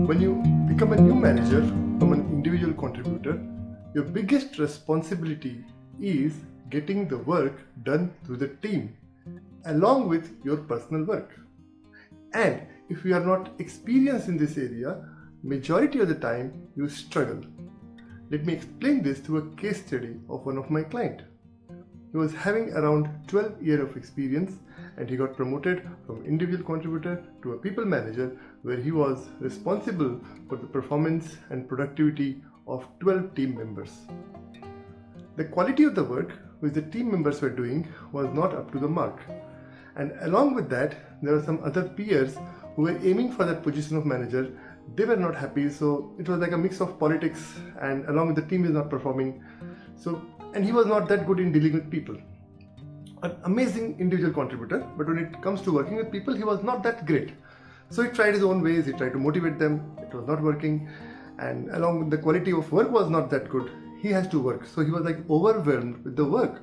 When you become a new manager from an individual contributor, your biggest responsibility is getting the work done through the team, along with your personal work. And if you are not experienced in this area, majority of the time you struggle. Let me explain this through a case study of one of my clients. He was having around 12 years of experience and he got promoted from individual contributor to a people manager, where he was responsible for the performance and productivity of 12 team members. The quality of the work which the team members were doing was not up to the mark. And along with that, there were some other peers who were aiming for that position of manager. They were not happy, so it was like a mix of politics, and along with the team is not performing. And he was not that good in dealing with people. An amazing individual contributor, but when it comes to working with people, he was not that great. So he tried his own ways, he tried to motivate them, it was not working, and along with the quality of work was not that good. He has to work, so he was like overwhelmed with the work.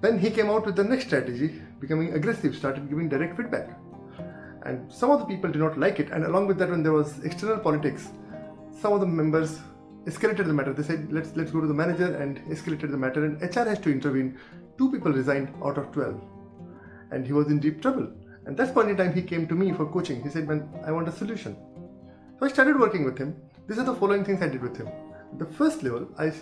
Then he came out with the next strategy, becoming aggressive, started giving direct feedback. And some of the people did not like it, and along with that, when there was external politics, some of the members escalated the matter. They said, let's go to the manager, and escalated the matter, and HR has to intervene. 2 people resigned out of 12, and he was in deep trouble. And that's point in time he came to me for coaching. He said, man, I want a solution. So I started working with him. These are the following things I did with him. At the first level, I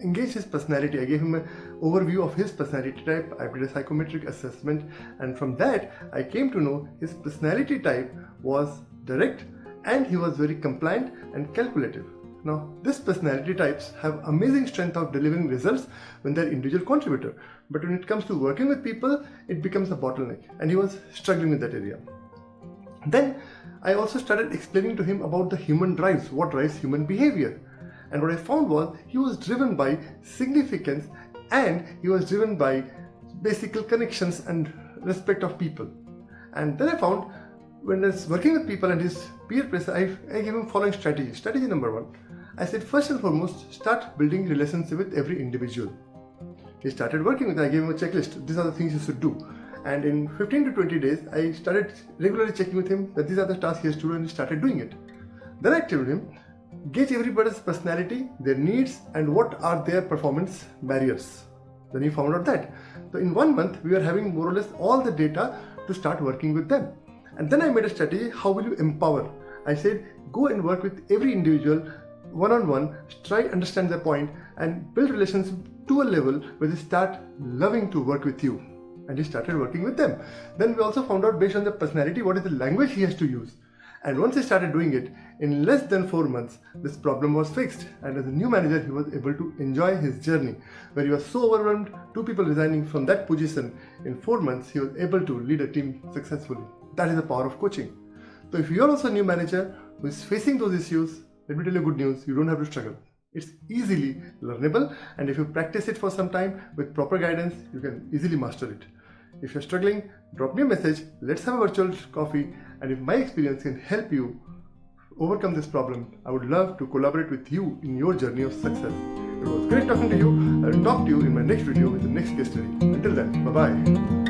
engaged his personality. I gave him an overview of his personality type. I did a psychometric assessment, and from that I came to know his personality type was direct, and he was very compliant and calculative. Now, these personality types have amazing strength of delivering results when they're individual contributor, but when it comes to working with people, it becomes a bottleneck, and he was struggling in that area. Then I also started explaining to him about the human drives, what drives human behavior. And what I found was he was driven by significance, and he was driven by basic connections and respect of people. And then I found when I was working with people and his peer pressure, I gave him following strategy. Strategy number 1. I said, first and foremost, start building relationship with every individual. He started working with, I gave him a checklist. These are the things you should do. And in 15 to 20 days, I started regularly checking with him that these are the tasks he has to do, and he started doing it. Then I told him, gauge everybody's personality, their needs, and what are their performance barriers. Then he found out that. So in 1 month, we were having more or less all the data to start working with them. And then I made a strategy, how will you empower? I said, go and work with every individual one-on-one, try to understand their point, and build relations to a level where they start loving to work with you. And he started working with them. Then we also found out, based on their personality, what is the language he has to use. And once he started doing it, in less than 4 months, this problem was fixed. And as a new manager, he was able to enjoy his journey, where he was so overwhelmed, 2 people resigning from that position. In 4 months, he was able to lead a team successfully. That is the power of coaching. So if you are also a new manager who is facing those issues, let me tell you good news, you don't have to struggle. It's easily learnable, and if you practice it for some time with proper guidance, you can easily master it. If you're struggling, drop me a message, let's have a virtual coffee, and if my experience can help you overcome this problem, I would love to collaborate with you in your journey of success. It was great talking to you. I will talk to you in my next video with the next case study. Until then, bye-bye.